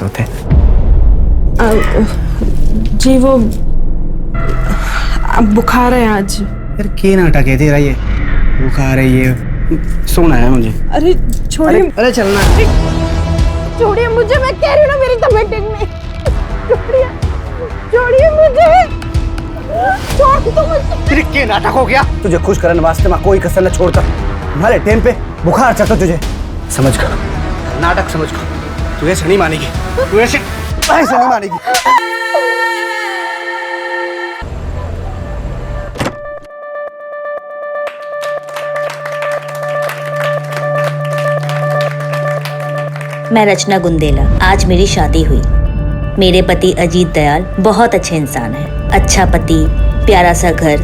होते? जी वो अब बुखार है आज। यार क्या नाटक है तेरा ये? बुखार है ये, सोना है मुझे। अरे छोड़िए। अरे चलना। छोड़िए मुझे, मैं कह रही हूँ ना मेरी तबीयत ठीक नहीं। छोड़िए, छोड़िए मुझे, छोड़ दो मुझे। तेरे क्या नाटक हो गया? तुझे खुश करने वास्ते मैं कोई कसर न छोड़ता। तुम्हारे टाइम पे बुखार चढ़ता तुझे, समझ कर नाटक समझ कर। तू ऐसे नहीं मानेगी, तू ऐसे नहीं मानेगी। मैं रचना गुंदेला। आज मेरी शादी हुई। मेरे पति अजीत दयाल बहुत अच्छे इंसान हैं। अच्छा पति, प्यारा सा घर,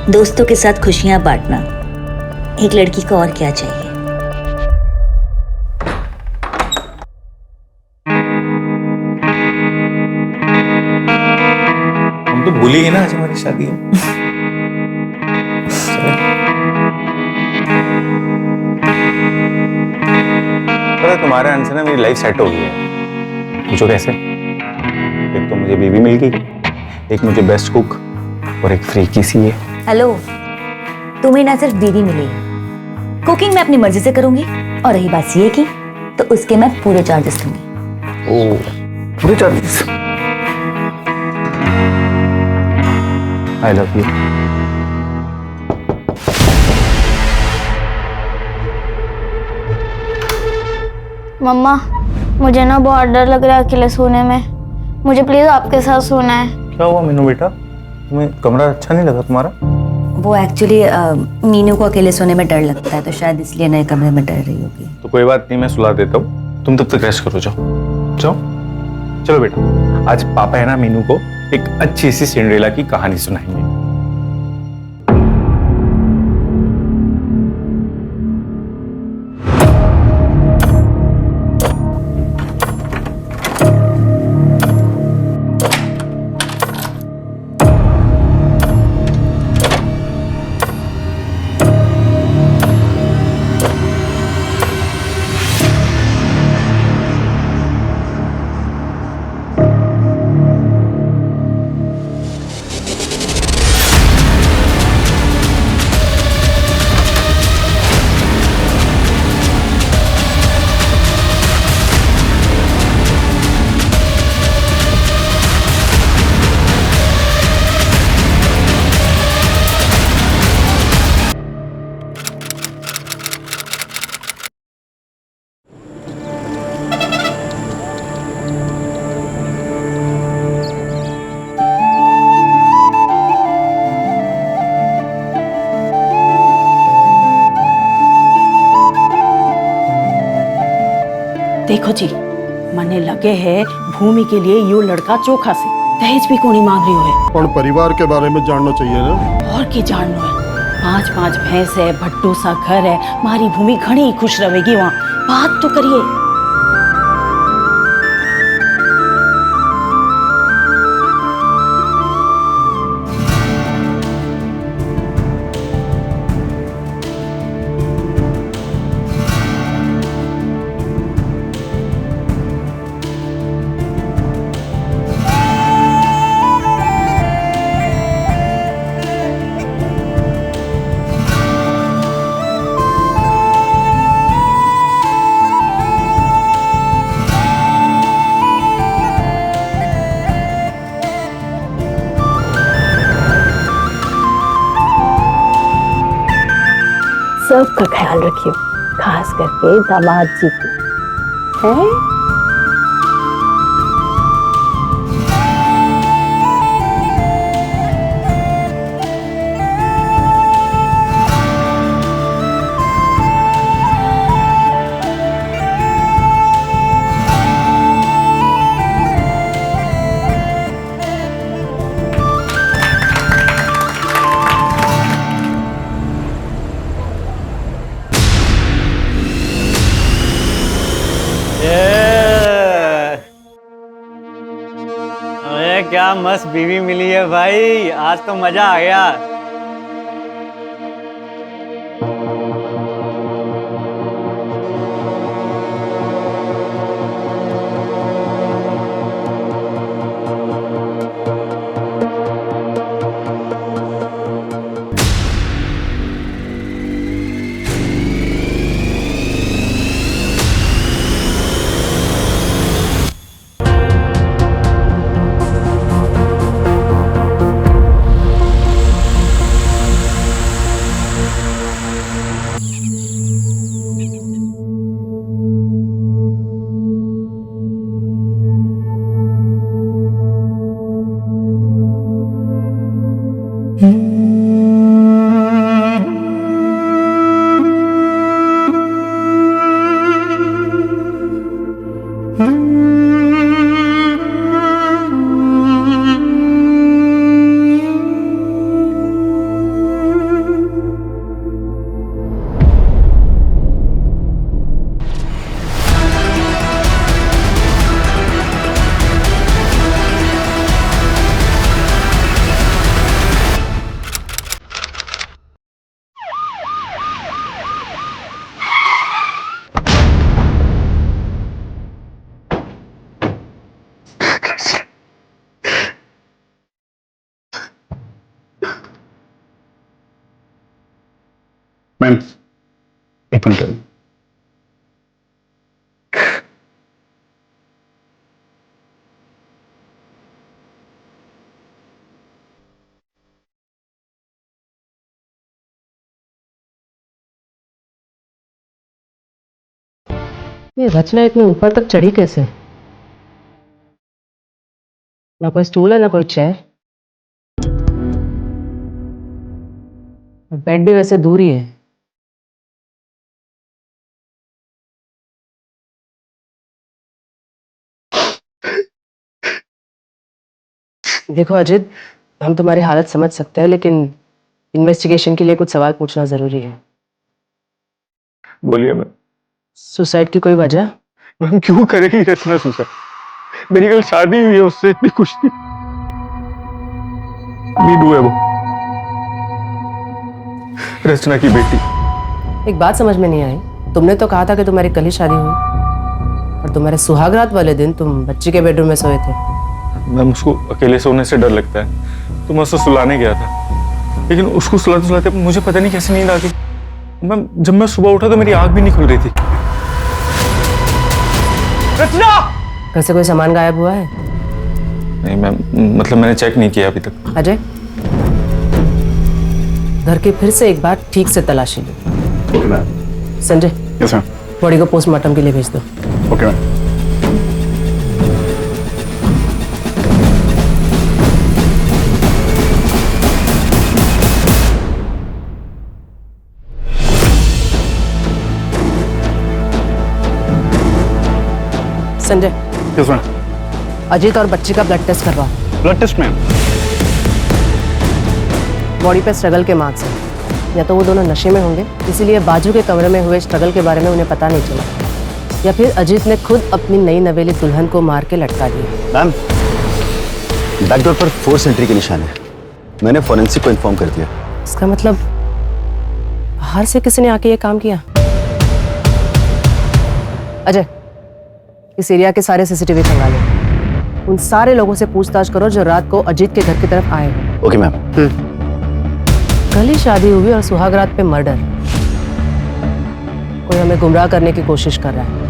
दोस्तों के साथ खुशियां बांटना, एक लड़की को और क्या चाहिए। हम तो भूल ही गए ना आज हमारी शादी है। पता है तुम्हारे आने से ना मेरी लाइफ सेट हो गई है। पूछो कैसे? एक तो मुझे बेबी मिल गई, एक मुझे बेस्ट कुक और एक फ्री की सी है। हेलो, तुम्हें ना सिर्फ बीवी मिली है, कुकिंग मैं अपनी मर्जी से करूंगी, और रही बात सीए की तो उसके मैं पूरे चार्जेस लूंगी। ओ, पूरे चार्जेस? I love you. मम्मा, मुझे ना बहुत डर लग रहा है अकेले सोने में। मुझे प्लीज आपके साथ सोना है। क्या हुआ मीनू बेटा, तुम्हें कमरा अच्छा नहीं लगा तुम्हारा? वो एक्चुअली मीनू को अकेले सोने में डर लगता है, तो शायद इसलिए नए कमरे में डर रही होगी। तो कोई बात नहीं, मैं सुला देता हूँ, तुम तब तक रेस्ट करो। जाओ जाओ, चलो बेटा। आज पापा है ना मीनू को एक अच्छी सी सिंड्रेला की कहानी सुनाएंगे। देखो जी, मने लगे है भूमि के लिए यो लड़का चोखा से दहेज भी कोनी मांग रही है। और परिवार के बारे में जानना चाहिए ना। और की जानना है? 5-5 भैंस है, भट्टो सा घर है, मारी भूमि घनी खुश रहेगी वहाँ। बात तो करिए। सबका ख्याल रखियो, खास करके दामाद जी को। हैं? अरे क्या मस्त बीवी मिली है भाई, आज तो मजा आ गया। मैम एक मिनट। ये रचना इतने ऊपर तक चढ़ी कैसे? ना कोई स्टूल है ना कोई चेयर। बेड भी वैसे दूर ही है। देखो अजित, हम तुम्हारी हालत समझ सकते हैं, लेकिन इन्वेस्टिगेशन के लिए कुछ सवाल पूछना जरूरी है। बोलिए मैम। सुसाइड की कोई वजह? मैम क्यों करेगी रचना सुसाइड? मेरी कल शादी हुई है उससे, इतनी खुशी। नीडू है वो, रचना की बेटी। एक बात समझ में नहीं आई, तुमने तो कहा था कि तुम्हारी कल ही शादी हुई, और तुम्हारे सुहागरात वाले दिन तुम बच्ची के बेडरूम में सोए थे। मैम उसको अकेले सोने से डर लगता है, तो मैं उसको सुलाने गया था, लेकिन उसको सुलाते सुलाते मुझे पता नहीं कैसे नींद आ गई। मैम जब मैं सुबह उठा तो मेरी आंख भी नहीं खुल रही थी। रचना! घर से कोई सामान गायब हुआ है? नहीं मैम, मतलब मैंने चेक नहीं किया अभी तक। अजय, घर की फिर से एक बार ठीक से तलाशी लो। Okay ma'am. Sanjay, yes ma'am. Body को पोस्टमार्टम के लिए भेज दो। Okay ma'am. Sanjay, yes ma'am. Ajit और बच्ची का ब्लड टेस्ट करवाओ। Blood test ma'am. बॉडी पे स्ट्रगल के मार्क्स हैं। या तो वो दोनों नशे में होंगे, इसीलिए बाजू के कमरे में हुए स्ट्रगल के बारे में उन्हें पता नहीं चला, या फिर अजीत ने खुद अपनी नई नवेली दुल्हन को मार के लटका दिया। मैम, बैकडोर पर फोर्स एंट्री के निशान है। मैंने फोरेंसिक को इन्फॉर्म कर दिया। इसका मतलब बाहर से किसी ने आके ये काम किया। अजय, इस एरिया के सारे सीसीटीवी खंगालो। उन सारे लोगों से पूछताछ करो जो रात को अजीत के घर की तरफ आए हो। Okay ma'am. कल ही शादी हुई और सुहागरात पे मर्डर। कोई हमें गुमराह करने की कोशिश कर रहा है।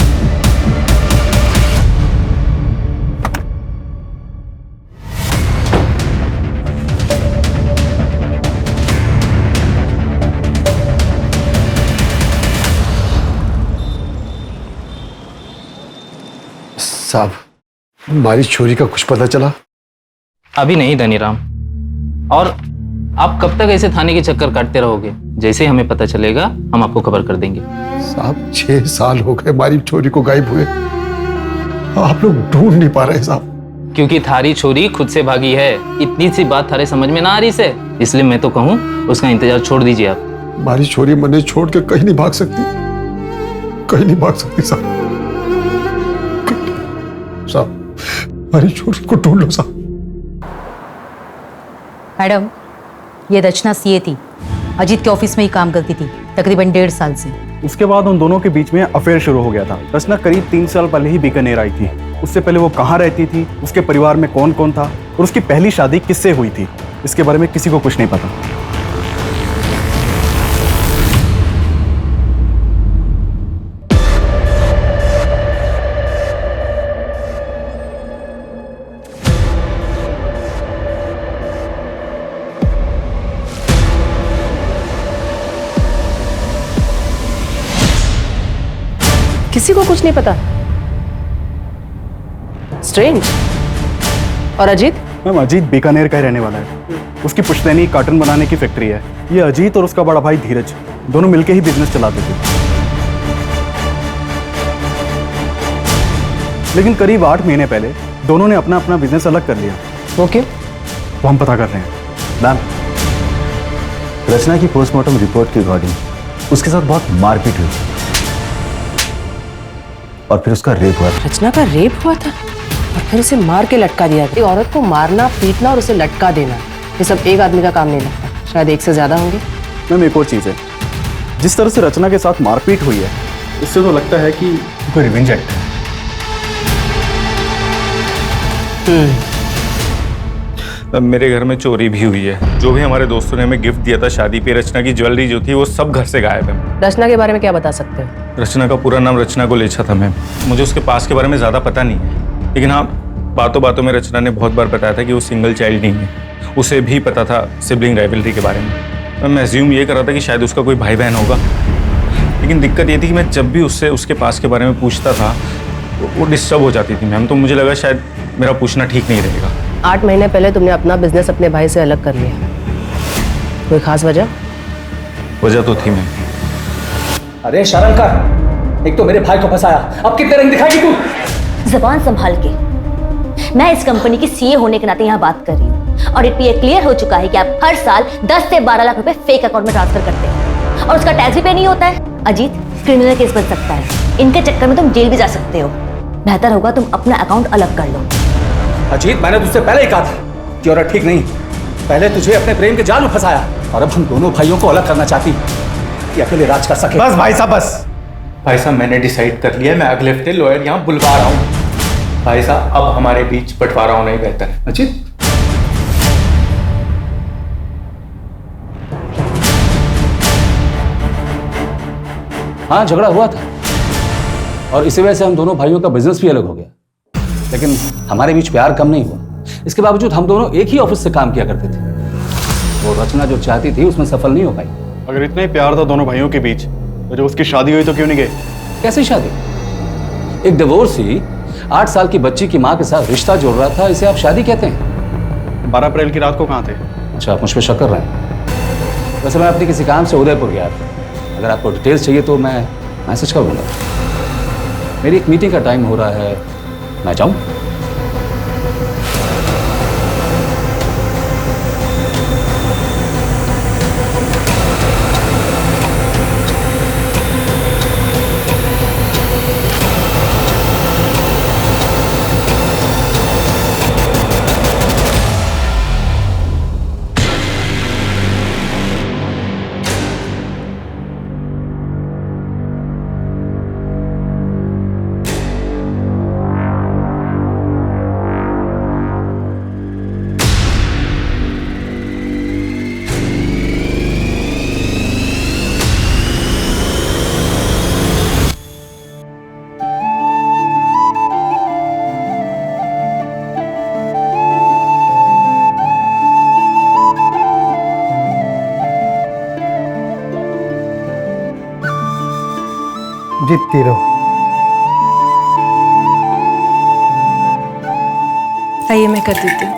साहब, हमारी चोरी का कुछ पता चला? अभी नहीं धनीराम, और आप कब तक ऐसे थाने के चक्कर काटते रहोगे? जैसे ही हमें पता चलेगा हम आपको खबर कर देंगे। साहब 6 साल हो गए हमारी चोरी को गायब हुए, आप लोग ढूंढ नहीं पा रहे साहब। क्योंकि थारी छोरी खुद से भागी है। इतनी सी बात थारे समझ में ना आ रही से, इसलिए मैं तो कहूँ उसका इंतजार छोड़ दीजिए आप। हमारी चोरी मने छोड़ के कहीं नहीं भाग सकती, कहीं नहीं भाग सकती साहब। साहब हमारी चोरी को ढूंढ लो साहब। मैडम, ये रचना सीए थी, अजीत के ऑफिस में ही काम करती थी तकरीबन 1.5 साल से। उसके बाद उन दोनों के बीच में अफेयर शुरू हो गया था। रचना करीब 3 साल पहले ही बीकानेर आई थी। उससे पहले वो कहाँ रहती थी, उसके परिवार में कौन कौन था, और उसकी पहली शादी किससे हुई थी, इसके बारे में किसी को कुछ नहीं पता। किसी को कुछ नहीं पता। स्ट्रेंज। और अजीत? मैम अजीत बीकानेर का ही रहने वाला है। उसकी पुश्तैनी कार्टन बनाने की फैक्ट्री है। ये अजीत और उसका बड़ा भाई धीरज दोनों मिलकर ही बिजनेस चलाते थे। लेकिन करीब 8 महीने पहले दोनों ने अपना अपना बिजनेस अलग कर लिया। वो क्यों? वो हम पता कर रहे हैं। मैम, रचना की पोस्टमार्टम रिपोर्ट के अकॉर्डिंग उसके साथ बहुत मारपीट हुई और फिर उसका रेप हुआ था। रचना का रेप हुआ था और फिर उसे मार के लटका दिया। एक औरत को मारना, पीटना और उसे लटका देना, ये सब एक आदमी का काम नहीं लगता, शायद एक से ज्यादा होंगे। मैम एक और चीज़ है, जिस तरह से रचना के साथ मारपीट हुई है उससे तो लगता है कि कोई रिवेंज एक्ट है। मेरे घर में चोरी भी हुई है। जो भी हमारे दोस्तों ने हमें गिफ्ट दिया था शादी पे, रचना की ज्वेलरी जो थी वो सब घर से गायब है। रचना के बारे में क्या बता सकते हैं? रचना का पूरा नाम रचना गोलेछा था मैम। मुझे उसके पास के बारे में ज़्यादा पता नहीं है, लेकिन हाँ, बातों बातों में रचना ने बहुत बार बताया था कि वो सिंगल चाइल्ड नहीं है। उसे भी पता था सिबलिंग राइवलरी के बारे में। मैं एज्यूम ये कर रहा था कि शायद उसका कोई भाई बहन होगा, लेकिन दिक्कत ये थी कि मैं जब भी उससे उसके पास के बारे में पूछता था वो डिस्टर्ब हो जाती थी मैम। तो मुझे लगा शायद मेरा पूछना ठीक नहीं रहेगा। 8 महीने पहले तुमने अपना बिजनेस अपने भाई से अलग कर लिया, कोई खास वजह? वजह तो थी मैम। अरे शर्म कर, एक तो मेरे भाई को फंसाया, अब कितने रंग दिखाएगी तू? जबान संभाल के। मैं इस कंपनी की सीए होने के नाते यहाँ बात कर रही हूँ और ये क्लियर हो चुका है कि आप हर साल 10 से 12 लाख रुपए फेक अकाउंट में ट्रांसफर करते हैं और उसका टैक्स भी पे नहीं होता है। अजीत, क्रिमिनल केस बन सकता है, इनके चक्कर में तुम जेल भी जा सकते हो। बेहतर होगा तुम अपना अकाउंट अलग कर लो। अजीत, मैंने तुझसे पहले ही कहा था कि औरत ठीक नहीं। पहले तुझे अपने प्रेम के जाल में फंसाया और अब हम दोनों भाइयों को अलग करना चाहती कि अकेले राज कर सके। बस भाई साहब, बस। भाई साहब, मैंने डिसाइड कर लिया है, मैं अगले हफ्ते लॉयर यहाँ बुलवा रहा हूँ। भाई साहब, अब हमारे बीच बंटवारा होना ही बेहतर है। अजीत, हाँ, झगड़ा हुआ था और इसी वजह से हम दोनों भाइयों का बिजनेस भी अलग हो गया, लेकिन हमारे बीच प्यार कम नहीं हुआ। इसके बावजूद हम दोनों एक ही ऑफिस से काम किया करते थे। वो रचना जो चाहती थी उसमें सफल नहीं हो पाई। अगर इतना ही प्यार था दोनों भाइयों के बीच, तो जब उसकी शादी हुई तो क्यों नहीं गए? कैसी शादी? एक डिवोर्सी 8 साल की बच्ची की माँ के साथ रिश्ता जोड़ रहा था, इसे आप शादी कहते हैं? 12 अप्रैल की रात को कहाँ थे? अच्छा, आप मुझ पर शक कर रहे हैं? वैसे मैं अपने किसी काम से उदयपुर गया था। अगर आपको डिटेल्स चाहिए तो मैं मैसेज कर दूंगा। मेरी एक मीटिंग का टाइम हो रहा है, मैं जाऊं? जीतती रहो। आइए, मैं कर देती हूँ।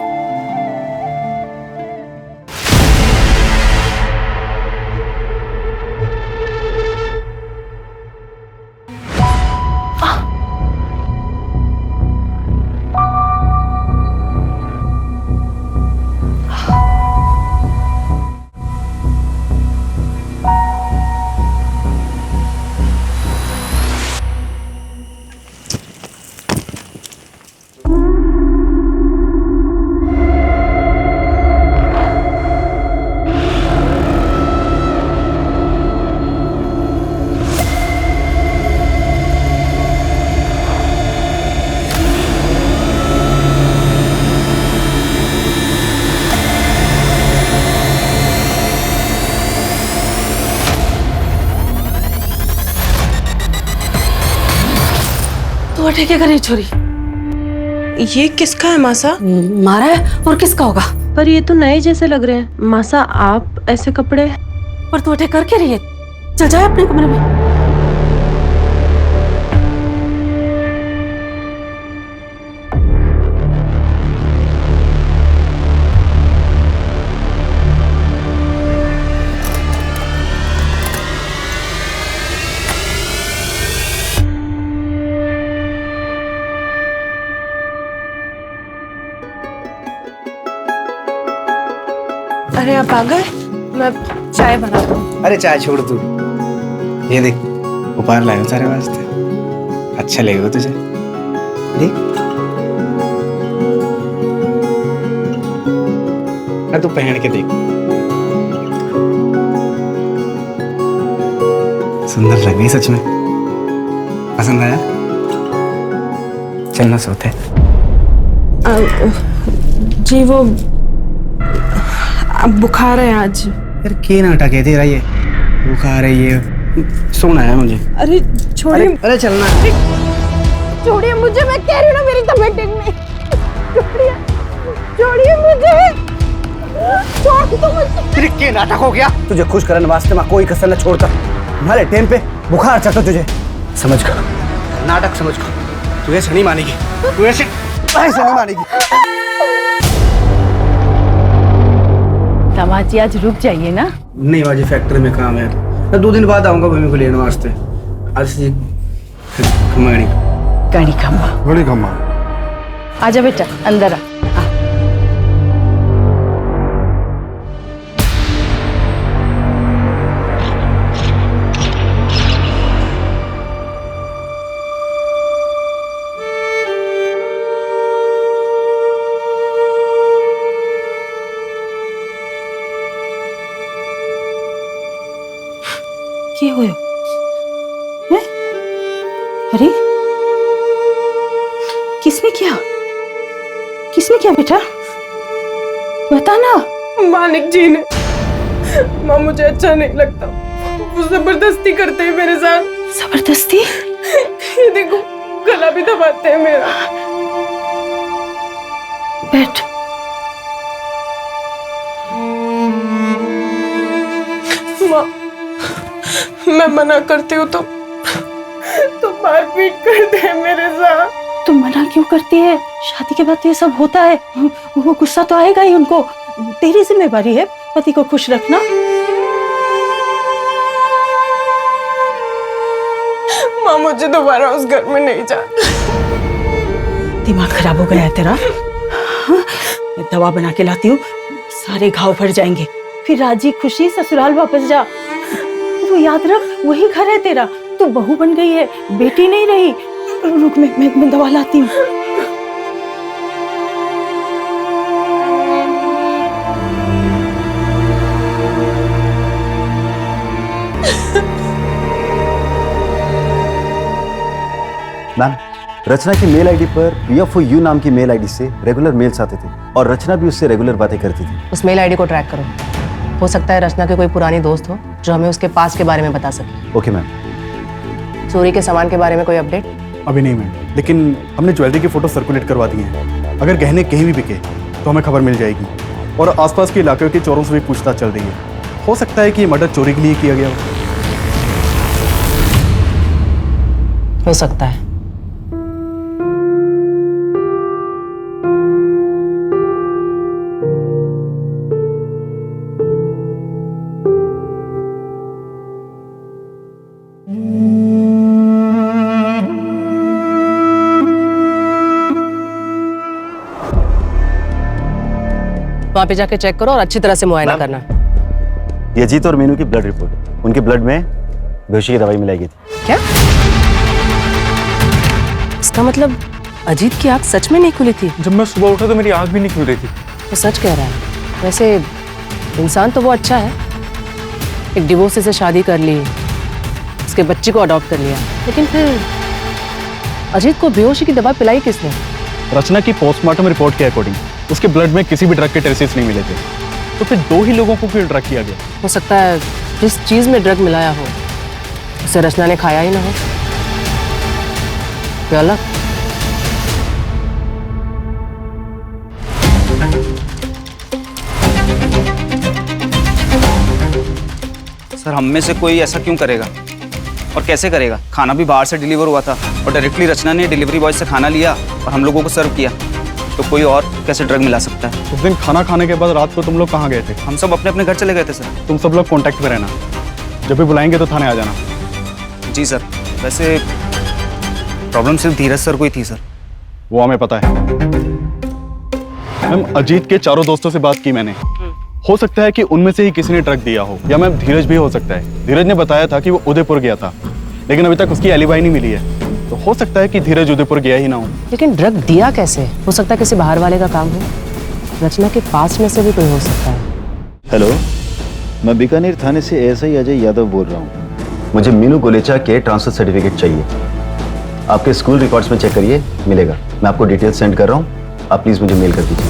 तो क्या करे छोरी? ये किसका है मासा? मारा है और किसका होगा? पर ये तो नए जैसे लग रहे हैं। मासा, आप ऐसे कपड़े? पर तू अटैक करके रही है, चल जाए अपने कमरे में। अरे आप आ गए, मैं चाय बनाता हूँ। अरे चाय छोड़ तू, ये देख उपहार लाया हूं सारे वास्ते, अच्छा लगेगा तुझे। देख, तू पहन के देख, सुंदर लग रही सच में। पसंद आया? चलना सोते। जी वो अब बुखार है आज। यार के नाटक है तेरा ये, बुखार है ये, सोना है मुझे। अरे छोड़िए। अरे चलना। छोड़िए मुझे, मैं कह रही हूँ ना मेरी तबीयत ठीक नहीं। छोड़िए, छोड़िए मुझे, छोड़ दो मुझे। तेरे के नाटक हो गया? तुझे खुश करने वास्ते मैं कोई कसर न छोड़ता। तुम्हारे टाइम पे बुखार चढ़ता तुझे, समझ कर, नाटक समझ कर। तू ऐसे नहीं मानेगी, तू ऐसे नहीं मानेगी। दामाद जी आज रुक जाइए ना। नहीं बाजी, फैक्ट्री में काम है, मैं 2 दिन बाद आऊंगा भूमि को लेने वास्ते। आज से खमाड़ी गाड़ी खम्मा, बड़ी खम्मा। आजा बेटा अंदर आ। क्या हुआ? हैं? अरे किसने किया? किसने किया बेटा? बता ना। मालिक जी ने। माँ मुझे अच्छा नहीं लगता, वो जबरदस्ती करते हैं मेरे साथ। जबरदस्ती? ये देखो गला भी दबाते हैं मेरा। बैठ। माँ मैं मना करती हूँ तो मारपीट करते हैं मेरे साथ। तुम मना क्यों करती है? शादी के बाद तो ये सब होता है, वो गुस्सा तो आएगा ही उनको। तेरी जिम्मेवारी है पति को खुश रखना। माँ मुझे दोबारा उस घर में नहीं जाना। दिमाग खराब हो गया है तेरा? हाँ? मैं दवा बना के लाती हूँ, सारे घाव भर जाएंगे। फिर राजी खुशी ससुराल वापस जा। तू याद रख, वही घर है तेरा। तू बहू बन गई है, बेटी नहीं रही। रुक, मैं दवा लाती हूँ। मैम, रचना की मेल आईडी पर PFOU नाम की मेल आईडी से रेगुलर मेल्स आते थे और रचना भी उससे रेगुलर बातें करती थी। उस मेल आईडी को ट्रैक करो। हो सकता है रचना के कोई पुरानी दोस्त हो जो हमें उसके पास के बारे में बता सके। Okay ma'am. चोरी के सामान के बारे में कोई अपडेट? अभी नहीं मैम, लेकिन हमने ज्वेलरी की फोटो सर्कुलेट करवा दी हैं। अगर गहने कहीं भी बिके तो हमें खबर मिल जाएगी। और आसपास के इलाके के चोरों से भी पूछताछ चल रही है। हो सकता है कि ये मर्डर चोरी के लिए किया गया हो सकता है। वहां पे जाके चेक करो और अच्छी तरह से मुआयना करना। ये अजीत और मीनू की ब्लड रिपोर्ट, उनके ब्लड में बेहोशी की दवाई मिलाई गई थी। क्या? इसका मतलब अजीत की आंख सच में नहीं खुली थी? जब मैं सुबह उठा तो मेरी आंख भी नहीं खुल रही थी। वो सच कह रहा है। वैसे इंसान तो वो अच्छा है, एक डिवोर्सी से शादी कर ली, उसके बच्चे को अडॉप्ट कर लिया, लेकिन फिर अजीत को बेहोशी की दवा पिलाई किसने? रचना की पोस्टमार्टम रिपोर्ट के अकॉर्डिंग उसके ब्लड में किसी भी ड्रग के ट्रेसेस नहीं मिले थे। तो फिर 2 ही लोगों को क्यों ड्रग किया गया? हो सकता है जिस चीज में ड्रग मिलाया हो उसे रचना ने खाया ही ना हो। क्या अलग? सर हम में से कोई ऐसा क्यों करेगा और कैसे करेगा? खाना भी बाहर से डिलीवर हुआ था और डायरेक्टली रचना ने डिलीवरी बॉय से खाना लिया और हम लोगों को सर्व किया। तो कोई और कैसे ड्रग मिला सकता है? उस दिन खाना खाने के बाद रात को तुम लोग कहाँ गए थे? हम सब अपने अपने घर चले गए थे सर। तुम सब लोग कांटेक्ट में रहना, जब भी बुलाएंगे तो थाने आ जाना। जी सर। वैसे प्रॉब्लम सिर्फ धीरज सर को ही थी सर। वो हमें पता है मैम। अजीत के चारों दोस्तों से बात की मैंने। हो सकता है कि उनमें से ही किसी ने ड्रग दिया हो, या मैम धीरज भी हो सकता है। धीरज ने बताया था कि वो उदयपुर गया था, लेकिन अभी तक उसकी एलिबाई नहीं मिली है। तो हो सकता है कि धीरज उदयपुर गया ही ना हो। लेकिन ड्रग दिया कैसे? हो सकता है किसी बाहर वाले का काम हो। रचना के पास में से भी कोई हो सकता है। हेलो, मैं बीकानेर थाने से ASI अजय यादव बोल रहा हूँ। मुझे मीनू गोलेचा के ट्रांसफर सर्टिफिकेट चाहिए। आपके स्कूल रिकॉर्ड्स में चेक करिए, मिलेगा। मैं आपको डिटेल्स सेंड कर रहा हूँ, आप प्लीज मुझे मेल कर दीजिए।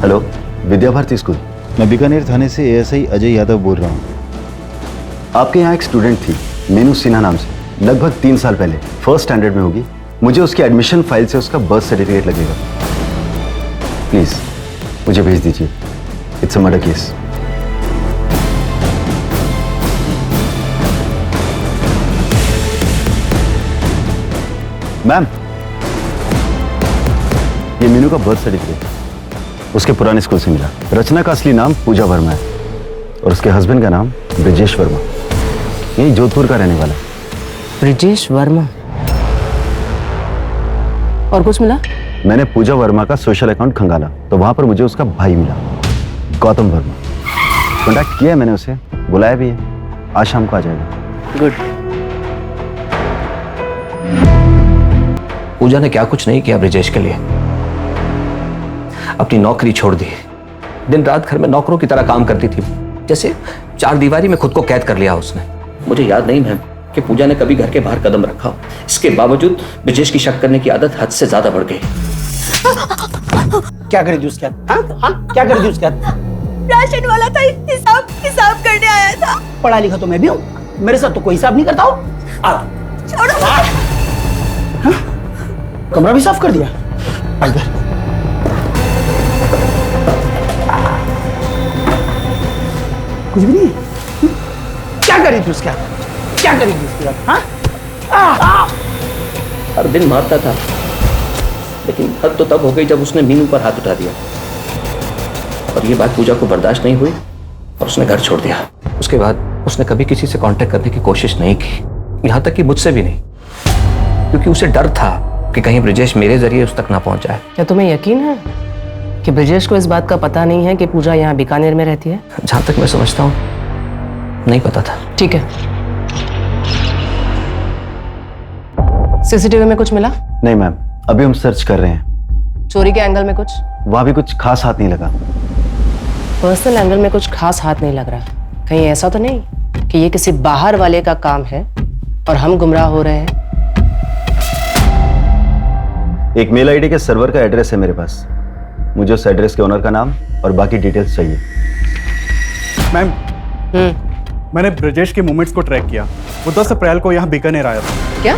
Hello, Vidya Bharati school. मैं बीकानेर थाने से एएसआई अजय यादव बोल रहा हूँ। आपके यहाँ एक स्टूडेंट थी मीनू सिन्हा नाम से, लगभग 3 साल पहले, फर्स्ट स्टैंडर्ड में होगी। मुझे उसकी एडमिशन फाइल से उसका बर्थ सर्टिफिकेट लगेगा। प्लीज मुझे भेज दीजिए। It's a murder case. Ma'am, ये मीनू का बर्थ सर्टिफिकेट उसके पुराने स्कूल से मिला। रचना का असली नाम पूजा वर्मा है और उसके हस्बैंड का नाम ब्रिजेश वर्मा, यही जोधपुर का रहने वाला। ब्रिजेश वर्मा। और कुछ मिला? मैंने पूजा वर्मा का सोशल अकाउंट खंगाला तो वहां पर मुझे उसका भाई मिला, गौतम वर्मा। कॉन्टैक्ट किया है मैंने उसे, बुलाया भी है, आज शाम को आ जाएगा। गुड। पूजा ने क्या कुछ नहीं किया ब्रिजेश के लिए। अपनी नौकरी छोड़ दी, दिन रात घर में नौकरों की तरह काम करती थी, जैसे 4 दीवारी में खुद को कैद कर लिया उसने। मुझे याद नहीं मैम कि पूजा ने कभी घर के बाहर कदम रखा हो। इसके बावजूद ब्रिजेश की शक करने की आदत हद से ज्यादा बढ़ गई। क्या कर दी उसके हाथ? हाँ? क्या कर दी उसके हाथ? राशन वाला था, हिसाब करने आया था। पढ़ा लिखा तो मैं भी हूँ, मेरे साथ तो कोई हिसाब नहीं करता हो। छोड़ो। हाँ? कमरा भी साफ कर दिया। इधर कुछ भी नहीं। क्या करी थी उसके हाथ? क्या करी थी उसके हाथ? हाँ? हर दिन मारता था, लेकिन हद तो तब हो गई जब उसने मीनू पर हाथ उठा दिया और ये बात पूजा को बर्दाश्त नहीं हुई और उसने घर छोड़ दिया। उसके बाद उसने कभी किसी से कांटेक्ट करने की कोशिश नहीं की, यहां तक कि मुझसे भी नहीं, क्योंकि उसे डर था कि कहीं ब्रिजेश मेरे जरिए उस तक ना पहुंच जाए। क्या तुम्हें यकीन है कि ब्रिजेश को इस बात का पता नहीं है कि पूजा यहाँ बीकानेर में रहती है? जहां तक मैं समझता हूँ नहीं पता था। ठीक है। सीसीटीवी में कुछ मिला? नहीं मैम, अभी हम सर्च कर रहे हैं। चोरी के एंगल में कुछ? वहां भी कुछ खास हाथ नहीं लगा। पर्सनल एंगल में कुछ खास हाथ नहीं लग रहा। कहीं ऐसा तो नहीं कि ये किसी बाहर वाले का काम है और हम गुमराह हो रहे हैं? एक मेल आईडी के सर्वर का एड्रेस है मेरे पास, मुझे उस एड्रेस के ओनर का नाम और बाकी डिटेल्स चाहिए। मैम, मैंने ब्रजेश के मूवमेंट्स को ट्रैक किया। वो 10 अप्रैल को यहाँ बीकानेर आया था। क्या?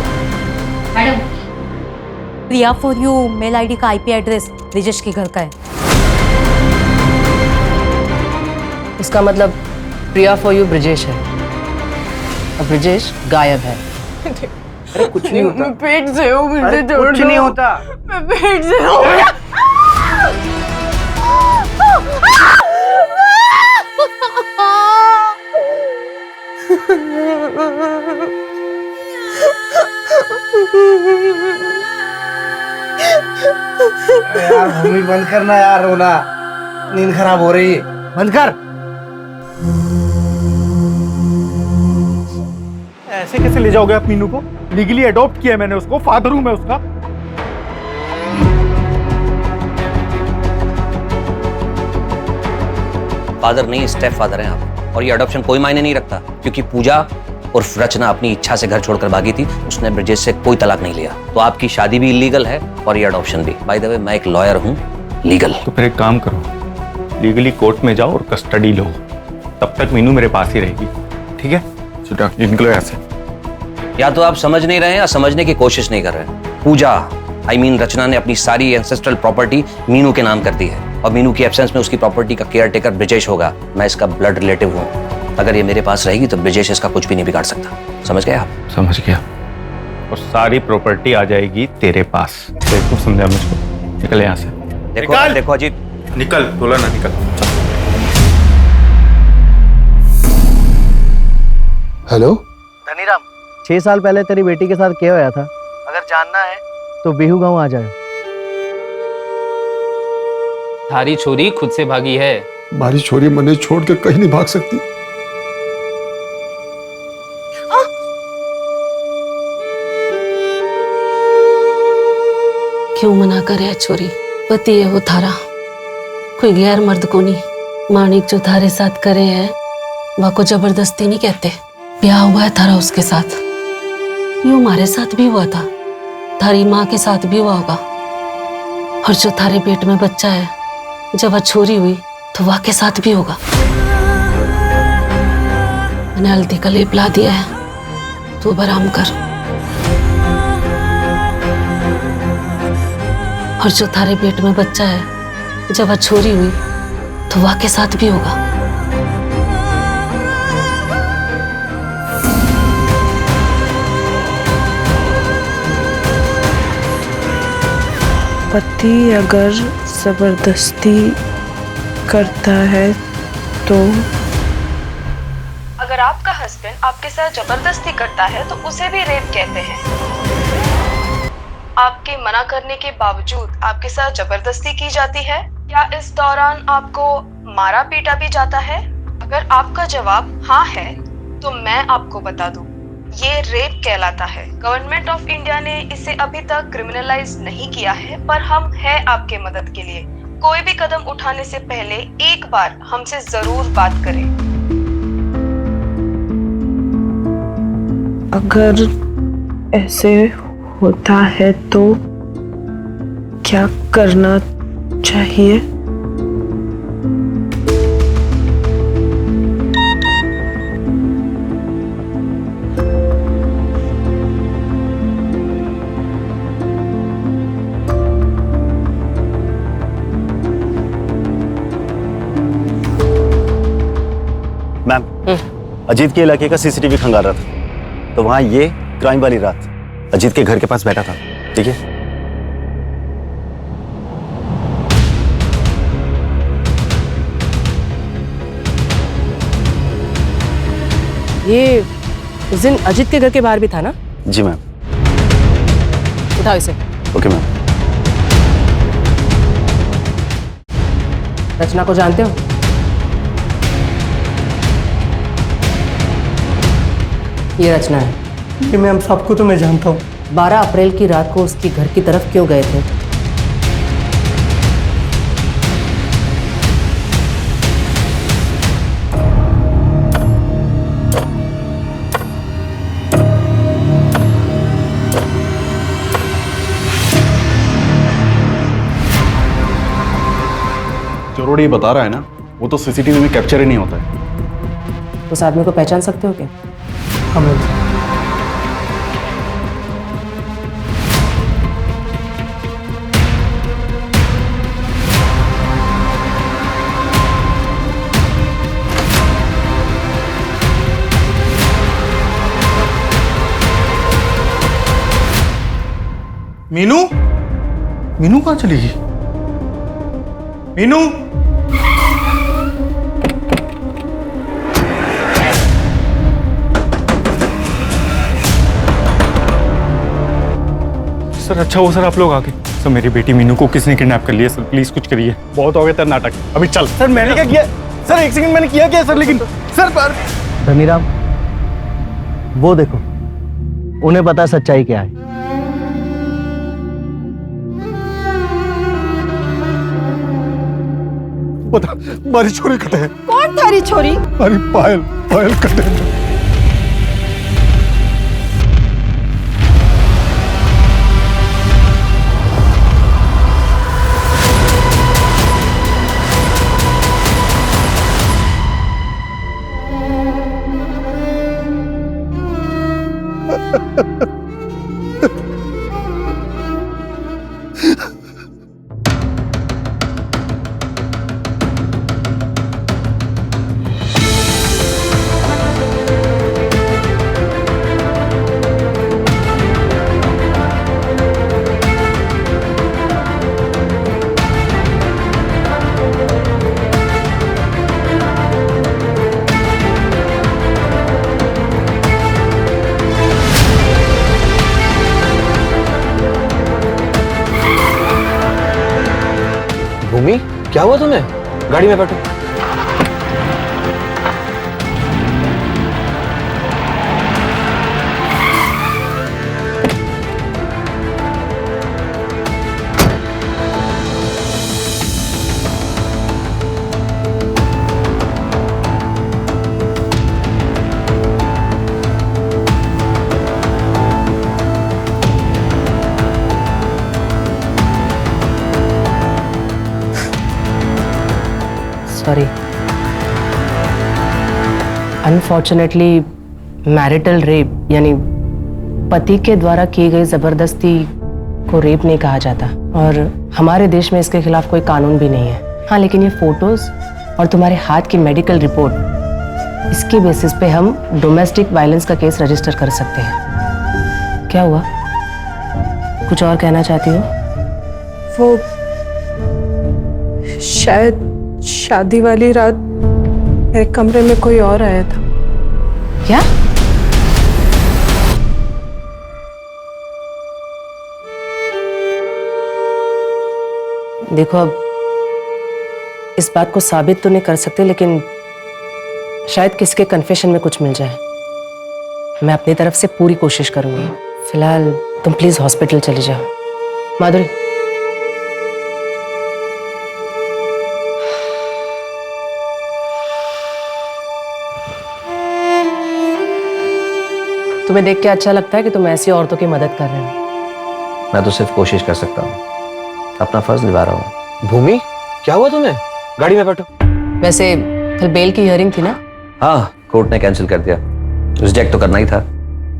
Madam, Priya for you mail ID का आईपी एड्रेस ब्रिजेश के घर का है। इसका मतलब प्रिया फॉर यू ब्रिजेश है और ब्रिजेश गायब है। अरे कुछ नहीं होता। मैं पेट से हूँ, मुझे छोड़ दो। कुछ नहीं होता। मैं पेट से हूँ। यार भूमि बंद करना यार, रोना, नींद खराब हो रही है, बंद कर। ऐसे कैसे ले जाओगे आप मीनू को? लीगली अडॉप्ट किया है मैंने उसको, फादर हूं मैं उसका। फादर नहीं, स्टेप फादर हैं आप, और ये अडॉप्शन कोई मायने नहीं रखता, क्योंकि पूजा उर्फ रचना अपनी इच्छा से घर छोड़कर भागी थी। उसने ब्रिजेश से कोई तलाक नहीं लिया, तो आपकी शादी भी इलीगल है और ये अडॉप्शन भी। बाय द वे, मैं एक लॉयर हूँ, लीगल। तो फिर एक काम करो, लीगली कोर्ट में जाओ और कस्टडी लो, तब तक मीनू मेरे पास ही रहेगी, ठीक है? चलो निकलो यहाँ से। या तो आप समझ नहीं रहे हैं या समझने की कोशिश नहीं कर रहे हैं। पूजा रचना ने अपनी सारी एंसेस्ट्रल प्रॉपर्टी मीनू के नाम कर दी है और मीनू की एब्सेंस में उसकी प्रॉपर्टी का केयर टेकर ब्रिजेश होगा। मैं इसका ब्लड रिलेटिव हूँ। अगर ये मेरे पास रहेगी तो ब्रिजेश इसका कुछ भी नहीं बिगाड़ सकता। समझ गए आप? समझ गया। और सारी प्रॉपर्टी आ जाएगी तेरे पास। देखो, समझा मुझको। निकल यहाँ से। देखो अजीत, निकल, बोला ना निकल। हेलो धनीराम, 6 साल पहले तेरी बेटी के साथ क्या होया था? अगर जानना है तो बिहू गांव आ जाए। थारी छोरी खुद से भागी है। हमारी छोरी मने छोड़ के कहीं नहीं भाग सकती। क्यों मना करे छोरी? पति है वो थारा, कोई गैर मर्द को नहीं। मानिक जो थारे साथ करे है वह को जबरदस्ती नहीं कहते। ब्याह हुआ है थारा उसके साथ, यूं हमारे साथ भी हुआ था, थारी माँ के साथ भी हुआ होगा। और जो थारे पेट में बच्चा है, जब वह छोरी हुई तो वह के साथ भी होगा। मैंने हल्दी का लेप ला दिया है, तू अब आराम कर। और जो थारे पेट में बच्चा है, जब वह छोरी हुई तो वह के साथ भी होगा। पति अगर जबरदस्ती करता है तो अगर आपका हस्बैंड आपके साथ जबरदस्ती करता है तो उसे भी रेप कहते हैं। आपके मना करने के बावजूद आपके साथ जबरदस्ती की जाती है? क्या इस दौरान आपको मारा पीटा भी जाता है? अगर आपका जवाब हाँ है तो मैं आपको बता दूं, ये रेप कहलाता है। गवर्नमेंट ऑफ इंडिया ने इसे अभी तक क्रिमिनलाइज नहीं किया है, पर हम हैं आपके मदद के लिए। कोई भी कदम उठाने से पहले एक बार हमसे जरूर बात करें। अगर ऐसे होता है तो क्या करना चाहिए? मैम, अजीत के इलाके का सीसीटीवी खंगाल रहा था, तो वहां ये क्राइम वाली रात अजीत के घर के पास बैठा था। ठीक है, ये उस दिन अजीत के घर के बाहर भी था ना? जी मैम। उठाओ इसे। Okay ma'am. रचना को जानते हो? ये रचना है। कि मैम सबको तो मैं जानता हूँ। 12 अप्रैल की रात को उसकी घर की तरफ क्यों गए थे? चोरोड़ी ये बता रहा है ना, वो तो सीसीटीवी में कैप्चर ही नहीं होता है। उस आदमी को पहचान सकते हो क्या? हमें मीनू, मीनू कहाँ चली गई? मीनू, सर अच्छा हो सर आप लोग आगे। सर मेरी बेटी मीनू को किसने किडनैप कर लिया? सर प्लीज कुछ करिए। बहुत हो गया तेरा नाटक, अभी चल। सर मैंने क्या किया? सर एक सेकंड, मैंने किया क्या सर? लेकिन सर पर धनीराम, वो देखो, उन्हें पता सच्चाई क्या है। बता, हमारी छोरी कटे है। कौन थारी छोरी? हमारी पायल, पायल कटे है। भूमि, क्या हुआ तुम्हें? गाड़ी में बैठो। सॉरी। अनफॉर्चुनेटली मैरिटल रेप यानी पति के द्वारा की गई जबरदस्ती को रेप नहीं कहा जाता और हमारे देश में इसके खिलाफ कोई कानून भी नहीं है। हाँ, लेकिन ये फोटोज और तुम्हारे हाथ की मेडिकल रिपोर्ट, इसके बेसिस पे हम डोमेस्टिक वायलेंस का केस रजिस्टर कर सकते हैं। क्या हुआ, कुछ और कहना चाहती हो? वो शायद शादी वाली रात मेरे कमरे में कोई और आया था। क्या? देखो, अब इस बात को साबित तो नहीं कर सकते, लेकिन शायद किसके कन्फेशन में कुछ मिल जाए। मैं अपनी तरफ से पूरी कोशिश करूंगी। फिलहाल तुम प्लीज हॉस्पिटल चली जाओ। माधुरी, तुम्हें देख के अच्छा लगता है कि तुम ऐसी औरतों की मदद कर रहे हो। मैं तो सिर्फ कोशिश कर सकता हूँ, अपना फर्ज निभा रहा हूँ। भूमि, क्या हुआ तुम्हें? गाड़ी में बैठो। वैसे कल बेल की हियरिंग थी ना? हाँ, कोर्ट ने कैंसिल कर दिया। रिजेक्ट तो करना ही था,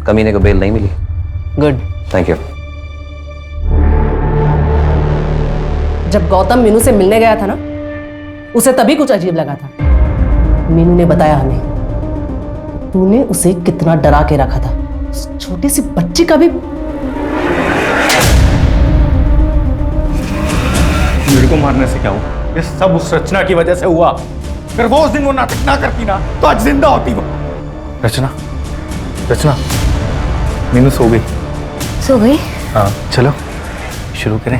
कमीने को बेल नहीं मिली। Good, thank you. जब गौतम मीनू से मिलने गया था ना, उसे तभी कुछ अजीब लगा था। मीनू ने बताया हमें, तूने उसे कितना डरा के रखा था। उस छोटी सी बच्ची का भी। मेरे को मारने से क्या हुआ? ये सब उस रचना की वजह से हुआ। अगर वो उस दिन वो नाटक ना करती ना, तो आज जिंदा होती वो। रचना, रचना, मीनू सो गई। सो गई? हाँ, चलो शुरू करें।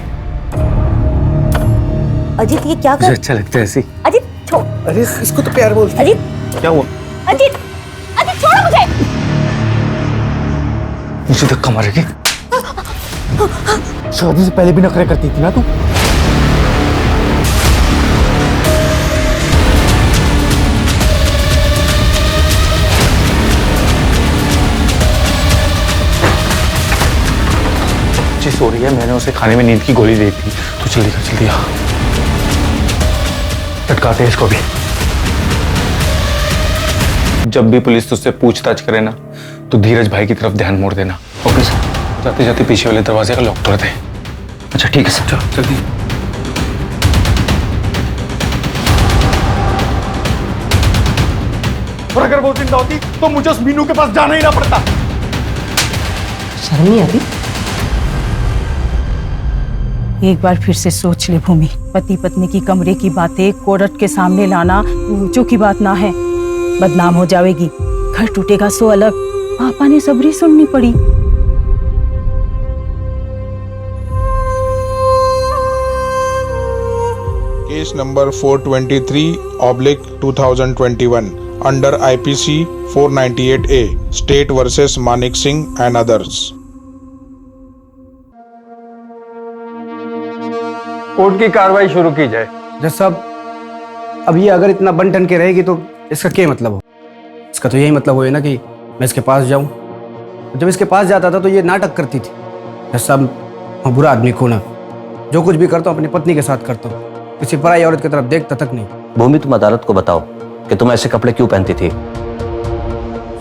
अजीत, ये क्या मुझे अच्छा लगता है ऐसी। अजीत छोड़। अरे इसको तो प्यार बोलते। अजीत, क्या हुआ? अजीत, अजीत छोड़ो मुझे। मुझे धक्का मारेगी? शादी से पहले भी नखरे करती थी ना तू। सो रही है, मैंने उसे खाने में नींद की गोली दी थी। तो जल्दी आ, लटकाते हैं इसको भी। जब भी पुलिस तुझसे पूछताछ करे ना, तो धीरज भाई की तरफ ध्यान मोड़ देना। Okay sir. जाते जाते पीछे वाले दरवाजे का लॉक तोड़ दे। अच्छा ठीक है सर। चलो जल्दी। और अगर वो जिंदा होती तो मुझे उस मीनू के पास जाना ही ना पड़ता। शर्म नहीं आती? एक बार फिर से सोच ले भूमि, पति पत्नी की कमरे की बातें कोर्ट के सामने लाना जो की बात ना है। बदनाम हो जाएगी, घर टूटेगा सो अलग। पापा ने सबरी सुननी पड़ी। Case number 423/2021 under IPC 498A state versus Manik Singh and others. Court की कार्रवाई शुरू की जाए। जज साहब, अब ये अगर इतना बन ठन के रहेगी तो इसका क्या मतलब हो? इसका तो यही मतलब हो ना कि मैं इसके पास जाऊं। जब इसके पास जाता था तो ये नाटक करती थी। जज साहब, मैं बुरा आदमी हूं ना, जो कुछ भी करता हूँ अपनी पत्नी के साथ करता हूँ, किसी पराई औरत की तरफ देखता तक नहीं। भूमि, तुम अदालत को बताओ कि तुम ऐसे कपड़े क्यों पहनती थी?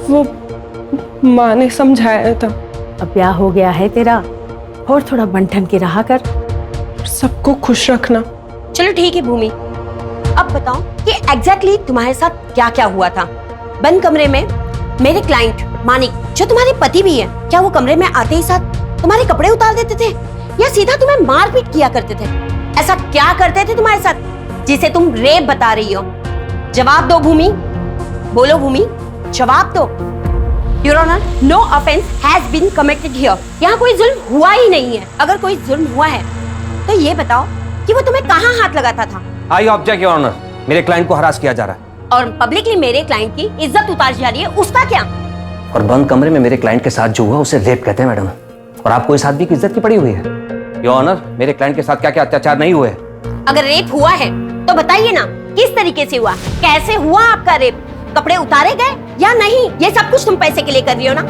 वो माँ ने समझाया था। अब ब्याह हो गया है तेरा, और थोड़ा बंठन के रहा कर, सबको खुश रखना। चलो ठीक है भूमि, अब बताओ कि एग्जैक्टली तुम्हारे साथ क्या क्या हुआ था। बंद कमरे में मेरे क्लाइंट मानिक, जो तुम्हारे पति भी है, क्या वो कमरे में आते ही साथ तुम्हारे कपड़े उतार देते थे या सीधा तुम्हें मारपीट किया करते थे? ऐसा क्या करते थे तुम्हारे साथ जिसे तुम रेप बता रही हो? जवाब दो भूमि, बोलो भूमि, जवाब दो। Your honour, no offence has been committed here. यहाँ कोई जुल्म हुआ ही नहीं है। अगर कोई जुल्म हुआ है तो ये बताओ कि वो तुम्हें कहाँ हाथ लगाता था? आई ऑब्जेक्ट योर ऑनर, मेरे क्लाइंट को हरास किया जा रहा है। और पब्लिकली मेरे क्लाइंट की इज्जत उतारी जा रही है, उसका क्या? और बंद कमरे में मेरे क्लाइंट के साथ जो हुआ उसे रेप कहते हैं मैडम। और आपको इस आदमी की इज्जत की पड़ी हुई है। योर ऑनर, मेरे क्लाइंट के साथ क्या क्या अत्याचार नहीं हुए? अगर रेप हुआ है तो बताइए ना, किस तरीके से हुआ, कैसे हुआ आपका रेप? कपड़े उतारे गए या नहीं? ये सब कुछ तुम पैसे के लिए कर रही हो ना?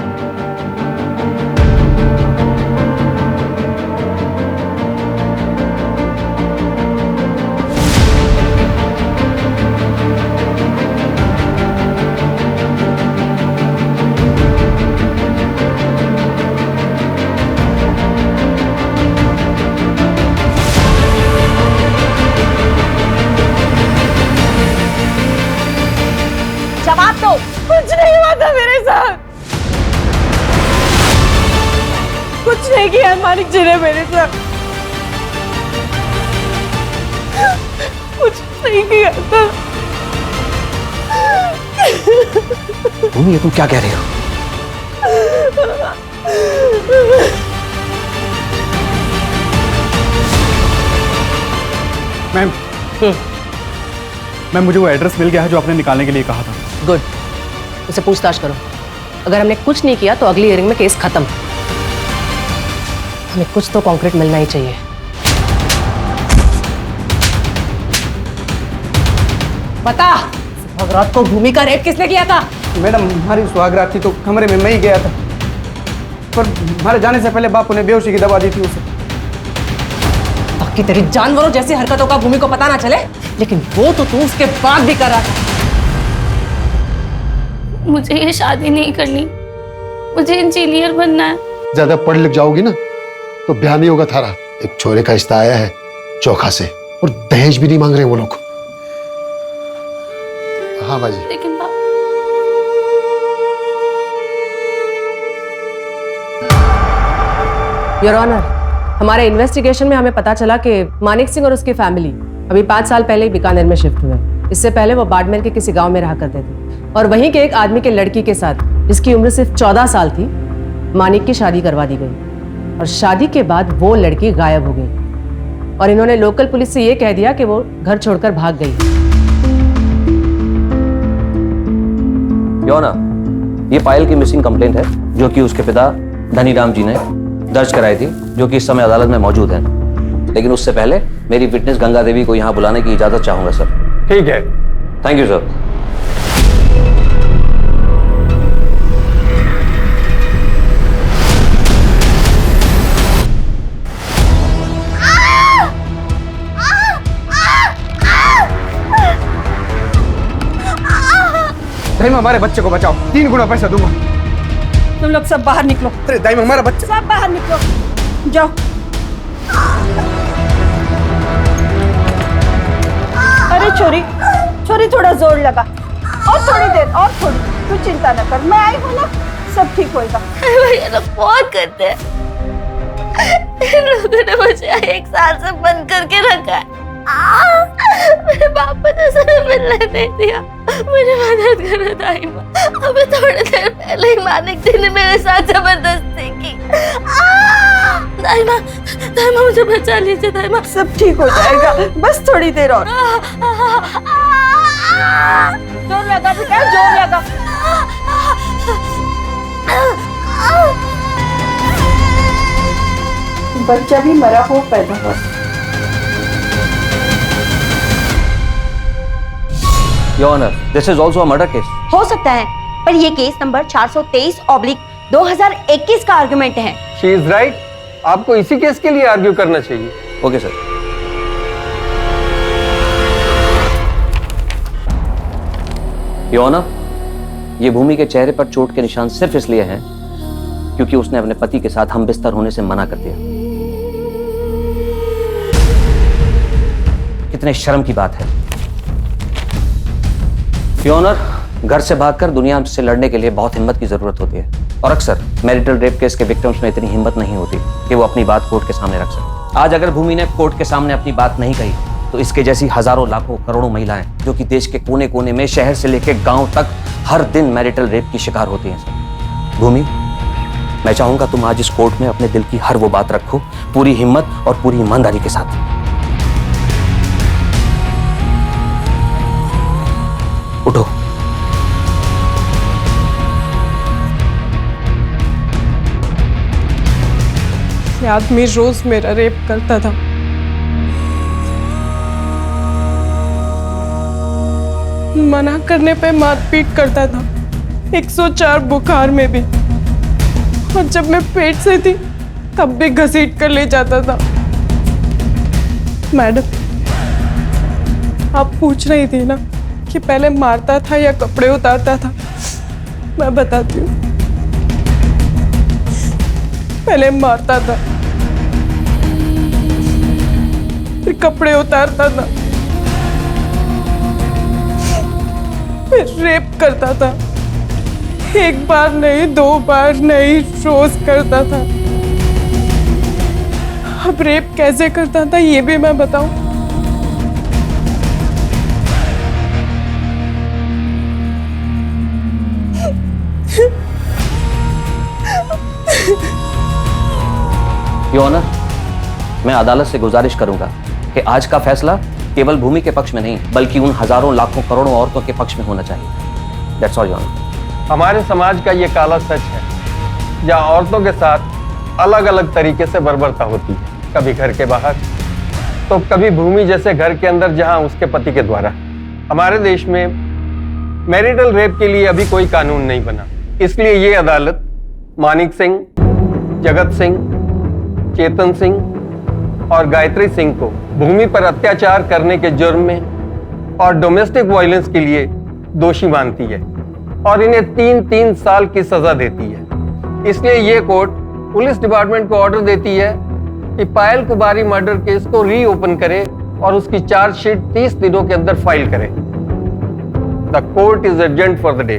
कुछ नहीं किया है मानिक जी ने मेरे साथ, कुछ नहीं किया था। भूमि ये तुम क्या कह रही हो? मैम मैम मुझे वो एड्रेस मिल गया है जो आपने निकालने के लिए कहा था। गुड, उसे पूछताछ करो। अगर हमने कुछ नहीं किया तो अगली हियरिंग में केस खत्म। हमें कुछ तो कॉन्क्रीट मिलना ही चाहिए। बता, सुहागरात को भूमि का रेप किसने किया था? मैडम हमारी सुहागरात थी तो कमरे में मैं ही गया था, पर हमारे जाने से पहले बापू ने बेहोशी की दवा दी थी उसे। ताकि तेरी जानवरों जैसी हरकतों का भूमि को पता ना चले, लेकिन वो तो तू उसके बाद भी कर रहा था। मुझे ये शादी नहीं करनी, मुझे इंजीनियर बनना है। ज्यादा पढ़ लिख जाओगी ना तो ब्याह नहीं होगा थारा। एक छोरे का रिश्ता आया है चोखा से, और दहेज भी नहीं मांग रहे वो लोग। हाँ बाजी। लेकिन योर ऑनर, हमारे इन्वेस्टिगेशन में हमें पता चला कि मानिक सिंह और उसकी फैमिली अभी 5 साल पहले ही बीकानेर में शिफ्ट हुए। इससे पहले वो बाड़मेर के किसी गांव में रहा करते थे और वहीं के एक आदमी के लड़की के साथ, जिसकी उम्र सिर्फ 14 साल थी, मानिक की शादी करवा दी गई। और शादी के बाद वो लड़की गायब हो गई और इन्होंने लोकल पुलिस से ये कह दिया कि वो घर छोड़कर भाग गई। योना, ये पायल की मिसिंग कंप्लेंट है जो कि उसके पिता धनीराम जी ने दर्ज कराई थी, जो कि इस समय अदालत में मौजूद है। लेकिन उससे पहले मेरी विटनेस गंगा देवी को यहाँ बुलाने की इजाजत चाहूंगा सर। ठीक है। Thank you sir. दाइमा हमारे बच्चे को बचाओ, 3 गुना पैसा दूंगा। तुम लोग सब बाहर निकलो। अरे दाइमा हमारा बच्चा। सब बाहर निकलो, जाओ। अरे छोरी, छोरी थोड़ा जोर लगा, और थोड़ी देर, और थोड़ी। तू चिंता न कर, मैं आई हूँ ना, सब ठीक होएगा। भैया लोग बहुत करते हैं। इन लोगों ने मुझे 1 साल से बंद करके रखा है। मेरे बाप ने सर मिलने नहीं दिया। मुझे मदद करो दाइमा। अभी थोड़ी देर पहले ही मानिक जी ने मेरे साथ जबरदस्ती की। दाइमा, दाइमा मुझे बचा लीजिए दाइमा। सब ठीक हो जाएगा, बस थोड़ी देर और। जोर लगा बेटा, जोर लगा। बच्चा भी मरा हो पैदा हुआ। Your honour, this is also a murder case. हो सकता है, पर ये केस नंबर 423/2021 का आर्गुमेंट है। She is right. आपको इसी केस के लिए आर्ग्यू करना चाहिए। Okay sir. योर ऑनर, ये भूमि के चेहरे पर चोट के निशान सिर्फ इसलिए हैं क्योंकि उसने अपने पति के साथ हम बिस्तर होने से मना कर दिया। कितने शर्म की बात है। योर ऑनर, घर से भागकर दुनिया से लड़ने के लिए बहुत हिम्मत की जरूरत होती है, और अक्सर मैरिटल रेप केस के विक्टिम्स में इतनी हिम्मत नहीं होती कि वो अपनी बात कोर्ट के सामने रख सके। आज अगर भूमि ने कोर्ट के सामने अपनी बात नहीं कही तो इसके जैसी हजारों लाखों करोड़ों महिलाएं जो कि देश के कोने कोने में, शहर से लेकर गांव तक हर दिन मैरिटल रेप की शिकार होती हैं। सर भूमि, मैं चाहूंगा तुम आज इस कोर्ट में अपने दिल की हर वो बात रखो, पूरी हिम्मत और पूरी ईमानदारी के साथ। उठो। ये आदमी रोज मेरा रेप करता था। मना करने पे मारपीट करता था, 104 बुखार में भी, और जब मैं पेट से थी तब भी घसीट कर ले जाता था। मैडम, आप पूछ रही थी ना कि पहले मारता था या कपड़े उतारता था। मैं बताती हूँ, पहले मारता था, फिर कपड़े उतारता था, फिर रेप करता था। 1 बार नहीं, 2 बार नहीं, रोज करता था। अब रेप कैसे करता था ये भी मैं बताऊं? योर ऑनर, मैं अदालत से गुजारिश करूंगा कि आज का फैसला केवल भूमि के पक्ष में नहीं बल्कि उन हजारों लाखों करोड़ों औरतों के पक्ष में होना चाहिए। That's all your honour. हमारे समाज का ये काला सच है जहाँ औरतों के साथ अलग अलग तरीके से बर्बरता होती है, कभी घर के बाहर तो कभी भूमि जैसे घर के अंदर जहाँ उसके पति के द्वारा। हमारे देश में मैरिटल रेप के लिए अभी कोई कानून नहीं बना, इसलिए ये अदालत मानिक सिंह, जगत सिंह, चेतन सिंह और गायत्री सिंह को भूमि पर अत्याचार करने के जुर्म में और डोमेस्टिक वायलेंस के लिए दोषी मानती है और इन्हें 3-3 साल की सजा देती है। इसलिए ये कोर्ट पुलिस डिपार्टमेंट को ऑर्डर देती है कि पायल कुमारी मर्डर केस को रीओपन करे और उसकी चार्जशीट 30 दिनों के अंदर फाइल करे। The court is adjourned for the day.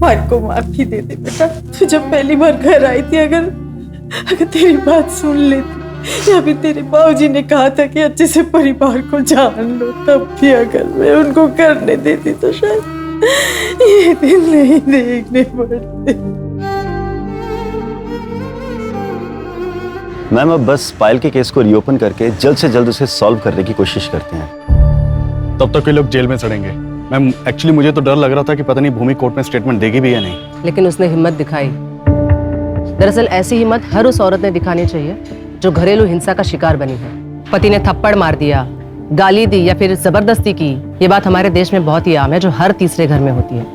Payal को माफी दे दे बेटा, तू जब पहली बार घर आई थी अगर तेरी बात सुन लेती या फिर तेरे बाबूजी ने कहा था कि अच्छे से परिवार को जान लो, तब भी अगर मैं उनको करने देती तो शायद ये दिन नहीं देखने पड़ते। मैम अब बस पायल के केस को रीओपन करके जल्द से जल्द उसे सॉल्व करने की कोशिश करते हैं। तब तक ये लोग जेल में सड़ेंगे। मैम एक्चुअली मुझे तो डर लग रहा था कि पता नहीं भूमि कोर्ट में स्टेटमेंट देगी भी या नहीं। लेकिन उसने हिम्मत दिखाई। दरअसल ऐसी हिम्मत हर उस औरत ने दिखानी चाहिए जो घरेलू हिंसा का शिकार बनी है। पति ने थप्पड़ मार दिया, गाली दी या फिर जबरदस्ती की, ये बात हमारे देश में बहुत ही आम है, जो हर तीसरे घर में होती है।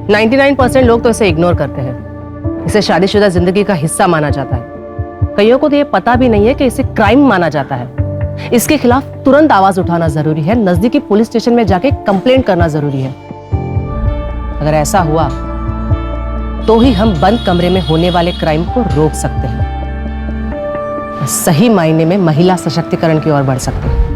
99% लोग तो इसे इग्नोर करते हैं। इसे शादीशुदा जिंदगी का हिस्सा माना जाता है। कईयों को तो ये पता भी नहीं है कि इसे क्राइम माना जाता है। इसके खिलाफ तुरंत आवाज उठाना जरूरी है, नजदीकी पुलिस स्टेशन में जाके कंप्लेंट करना जरूरी है। अगर ऐसा हुआ तो ही हम बंद कमरे में होने वाले क्राइम को रोक सकते हैं, सही मायने में महिला सशक्तिकरण की ओर बढ़ सकते हैं।